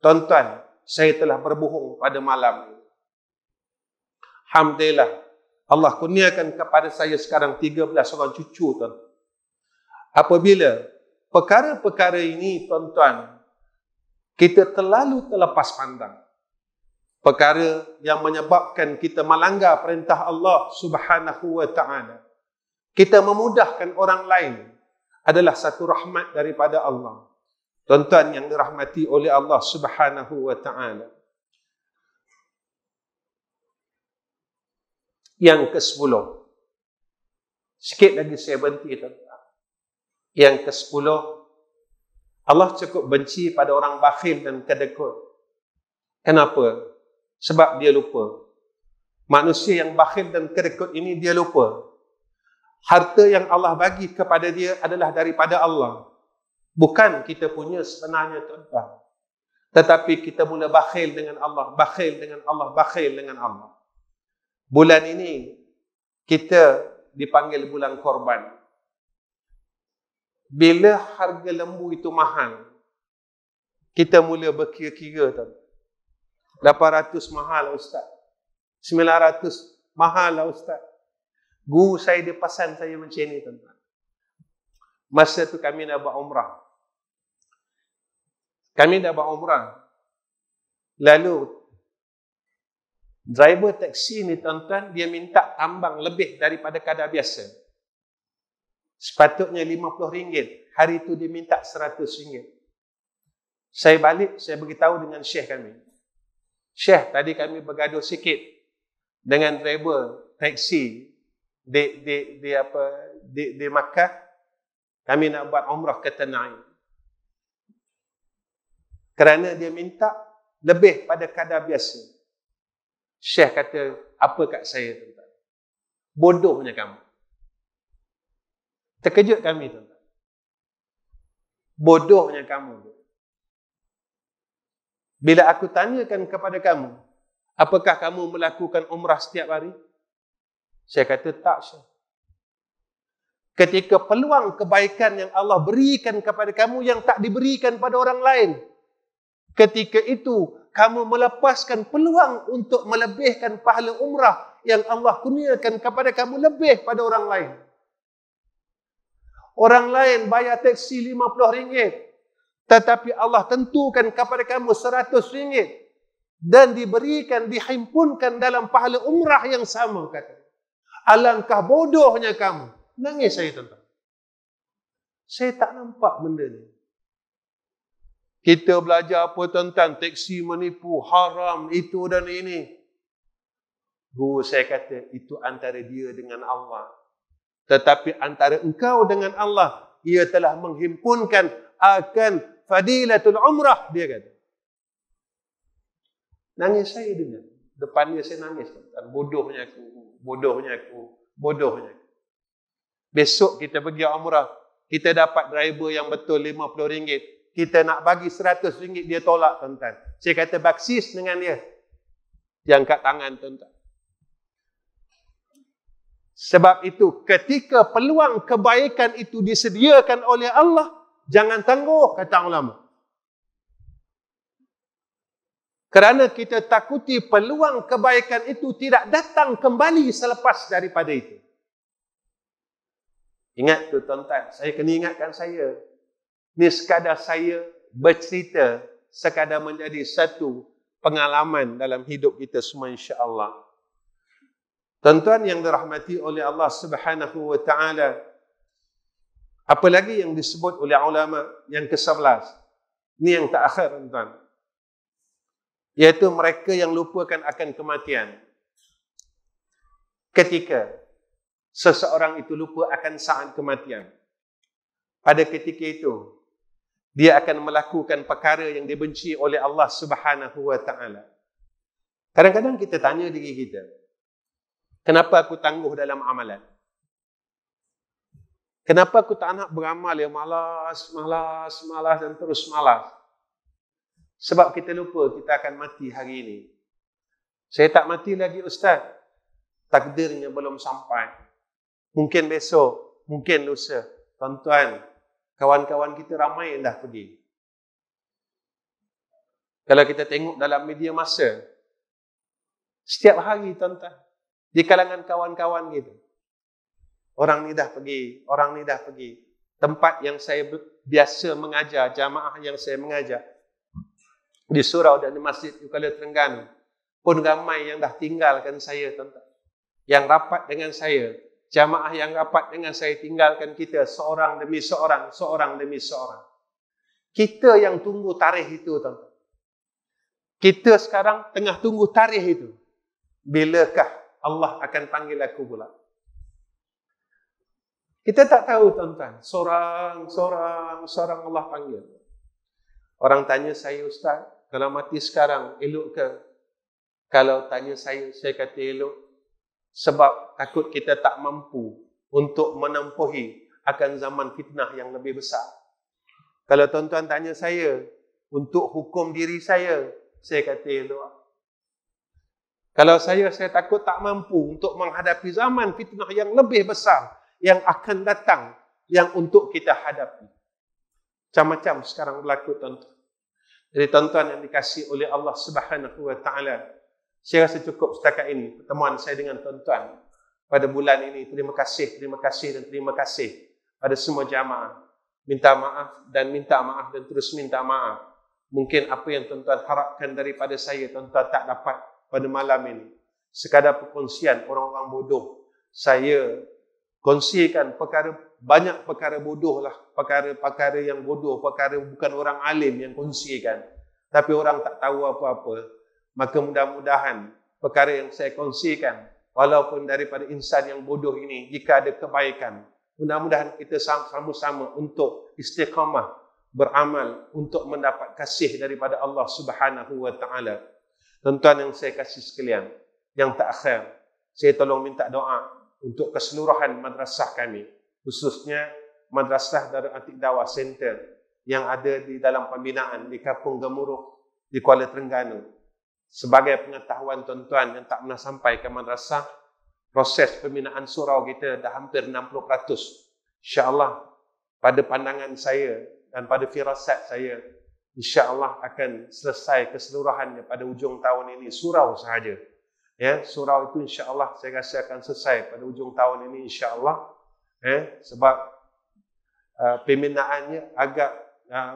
tuan-tuan, saya telah berbohong pada malam ini. Alhamdulillah, Allah kurniakan kepada saya sekarang 13 orang cucu, tuan. Apabila perkara-perkara ini, tuan-tuan, kita terlalu terlepas pandang. Perkara yang menyebabkan kita melanggar perintah Allah Subhanahu wa ta'ala. Kita memudahkan orang lain adalah satu rahmat daripada Allah. Tuan-tuan yang dirahmati oleh Allah Subhanahu wa ta'ala. Yang ke-10. Sikit lagi saya berhenti, tuan-tuan. Yang ke-10, Allah cukup benci pada orang bakhil dan kedekut. Kenapa? Sebab dia lupa. Manusia yang bakhil dan kedekut ini dia lupa. Harta yang Allah bagi kepada dia adalah daripada Allah. Bukan kita punya sebenarnya, tuan-tuan. Tetapi kita mula bakhil dengan Allah, bakhil dengan Allah, bakhil dengan Allah. Bulan ini kita dipanggil bulan korban. Bila harga lembu itu mahal, kita mula berkira-kira, tuan. 800 mahal ustaz. 900 mahal ustaz. Guru saya dia pesan saya macam ni, tuan-tuan. Masa tu kami dah buat umrah. Lalu driver taksi ni, tuan-tuan, dia minta tambang lebih daripada kadar biasa. Sepatutnya RM50. Hari itu dia minta RM100. Saya balik, saya beritahu dengan syekh kami. Syekh, tadi kami bergaduh sikit dengan driver taksi di Makkah. Kami nak buat umrah ke Tana'im. Kerana dia minta lebih pada kadar biasa. Syekh kata, apa kat saya, tuan-tuan? Bodohnya kamu. Terkejut kami, tuan-tuan. Bodohnya kamu. Bila aku tanyakan kepada kamu, apakah kamu melakukan umrah setiap hari? Saya kata, tak, Syekh. Ketika peluang kebaikan yang Allah berikan kepada kamu yang tak diberikan pada orang lain, ketika itu kamu melepaskan peluang untuk melebihkan pahala umrah yang Allah kurniakan kepada kamu lebih pada orang lain. Orang lain bayar teksi RM50, tetapi Allah tentukan kepada kamu RM100 dan diberikan, dihimpunkan dalam pahala umrah yang sama, kata. Alangkah bodohnya kamu. Nangis saya, tuan-tuan. Saya tak nampak benda ni. Kita belajar apa, tuan-tuan? Teksi menipu, haram, itu dan ini. Guru saya kata, itu antara dia dengan Allah. Tetapi antara engkau dengan Allah, ia telah menghimpunkan akan fadilatul umrah, dia kata. Nangis saya dengar. Depan dia saya nangis, tuan-tuan. Bodohnya aku, bodohnya aku, bodohnya aku. Besok kita pergi umrah, kita dapat driver yang betul RM50. Kita nak bagi RM100, dia tolak, tuan-tuan. Saya kata baksis dengan dia. Dia angkat tangan, tuan-tuan. Sebab itu, ketika peluang kebaikan itu disediakan oleh Allah, jangan tangguh, kata ulama. Kerana kita takuti peluang kebaikan itu tidak datang kembali selepas daripada itu. Ingat tu, tuan-tuan, saya kena ingatkan saya. Ini sekadar saya bercerita, sekadar menjadi satu pengalaman dalam hidup kita semua, insya-Allah. Tuan-tuan yang dirahmati oleh Allah Subhanahu wa taala, apa lagi yang disebut oleh ulama yang ke-11? Ini yang terakhir, tuan-tuan. Iaitu mereka yang lupakan akan kematian. Ketika seseorang itu lupa akan saat kematian, pada ketika itu dia akan melakukan perkara yang dibenci oleh Allah Subhanahu wa taala. Kadang-kadang kita tanya diri kita, kenapa aku tangguh dalam amalan? Kenapa aku tak nak beramal, ya malas dan terus malas? Sebab kita lupa kita akan mati hari ini. Saya tak mati lagi, Ustaz. Takdirnya belum sampai. Mungkin besok, mungkin lusa. Tuan-tuan, kawan-kawan kita ramai yang dah pergi. Kalau kita tengok dalam media massa, setiap hari, tuan-tuan, di kalangan kawan-kawan kita, orang ni dah pergi, orang ni dah pergi. Tempat yang saya biasa mengajar, jamaah yang saya mengajar, di surau dan di masjid di Kuala Terengganu, pun ramai yang dah tinggalkan saya, tuan-tuan. Yang rapat dengan saya, jamaah yang rapat dengan saya tinggalkan kita seorang demi seorang, seorang demi seorang. Kita yang tunggu tarikh itu, tuan-tuan. Kita sekarang tengah tunggu tarikh itu. Bilakah Allah akan panggil aku pula? Kita tak tahu, tuan-tuan. Seorang Allah panggil. Orang tanya saya, Ustaz, kalau mati sekarang, elok ke? Kalau tanya saya kata elok. Sebab takut kita tak mampu untuk menempuhi akan zaman fitnah yang lebih besar. Kalau tuan-tuan tanya saya untuk hukum diri saya kata elok. Kalau saya takut tak mampu untuk menghadapi zaman fitnah yang lebih besar yang akan datang, yang untuk kita hadapi. Macam-macam sekarang berlaku, tuan-tuan. Jadi tuan-tuan yang dikasihi oleh Allah Subhanahu wa taala, saya rasa cukup setakat ini pertemuan saya dengan tuan-tuan pada bulan ini. Terima kasih dan terima kasih pada semua jamaah. Minta maaf dan terus minta maaf. Mungkin apa yang tuan-tuan harapkan daripada saya, tuan-tuan tak dapat pada malam ini. Sekadar perkongsian orang-orang bodoh. Saya kongsikan banyak perkara bodoh lah. Perkara yang bodoh, perkara bukan orang alim yang kongsikan. Tapi orang tak tahu apa-apa. Maka mudah-mudahan perkara yang saya kongsikan, walaupun daripada insan yang bodoh ini, jika ada kebaikan, Mudah-mudahan kita sama-sama untuk istiqamah beramal untuk mendapat kasih daripada Allah Subhanahu wa taala. Tuan-tuan yang saya kasih sekalian, yang terakhir, saya tolong minta doa untuk keseluruhan madrasah kami, khususnya Madrasah Darul Atiq Dawah Center yang ada di dalam pembinaan di Kampung Gemuruh di Kuala Terengganu. Sebagai pengetahuan tuan-tuan yang tak pernah sampai ke madrasah, proses pembinaan surau kita dah hampir 60%. InsyaAllah pada pandangan saya dan pada firasat saya, InsyaAllah akan selesai keseluruhannya pada hujung tahun ini, surau sahaja. Ya, surau itu insya-Allah saya rasa akan selesai pada hujung tahun ini insya-Allah. Sebab pembinaannya agak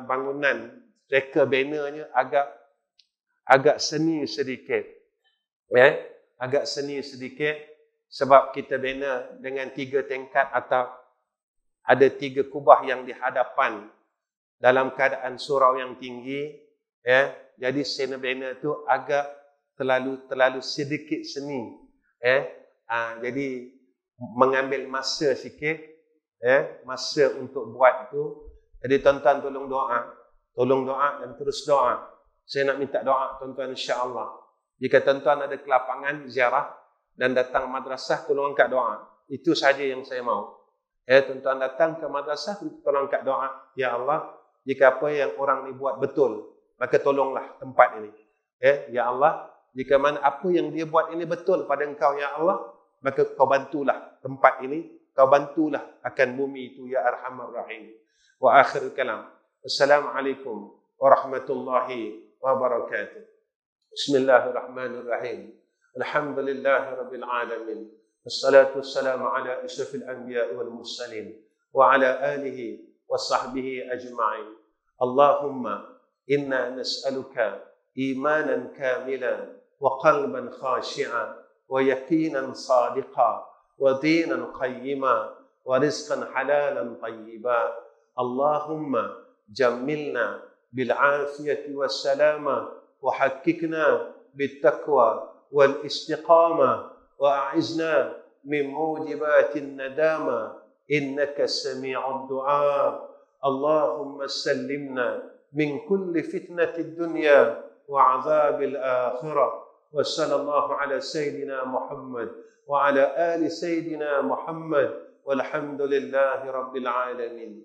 bangunan reka bannernya agak seni sedikit. Agak seni sedikit sebab kita bina dengan 3 tingkat atau ada 3 kubah yang di hadapan dalam keadaan surau yang tinggi. Jadi sena banner tu agak terlalu sedikit seni. Jadi mengambil masa sikit, masa untuk buat itu. Jadi tuan-tuan tolong doa dan terus doa. Saya nak minta doa tuan-tuan insya-Allah. Jika tuan-tuan ada kelapangan ziarah dan datang madrasah, tolong angkat doa. Itu saja yang saya mau. Tuan-tuan datang ke madrasah, tolong angkat doa. Ya Allah, jika apa yang orang ni buat betul, maka tolonglah tempat ini. Ya Allah, jika mana apa yang dia buat ini betul pada engkau ya Allah, maka kau bantulah tempat ini, kau bantulah akan bumi itu ya Arhamar Rahim. Wa akhir kalam. Assalamualaikum warahmatullahi wabarakatuh. Bismillahirrahmanirrahim. Alhamdulillahirabbil alamin. Wassalatu wassalamu ala asyrafil anbiya'i wal mursalin wa ala alihi wa sahbihi ajma'in. Allahumma inna nas'aluka imanan kamilan وقلبا خاشعا ويقينا صادقا ودينا قيما ورزقا حلالا طيبا اللهم جملنا بالعافية والسلامة وحققنا بالتقوى والاستقامة وأعزنا من موجبات الندامة إنك سميع الدعاء اللهم سلمنا من كل فتنة الدنيا وعذاب الآخرة وصلى الله على سيدنا محمد وعلى آل سيدنا محمد والحمد لله رب العالمين.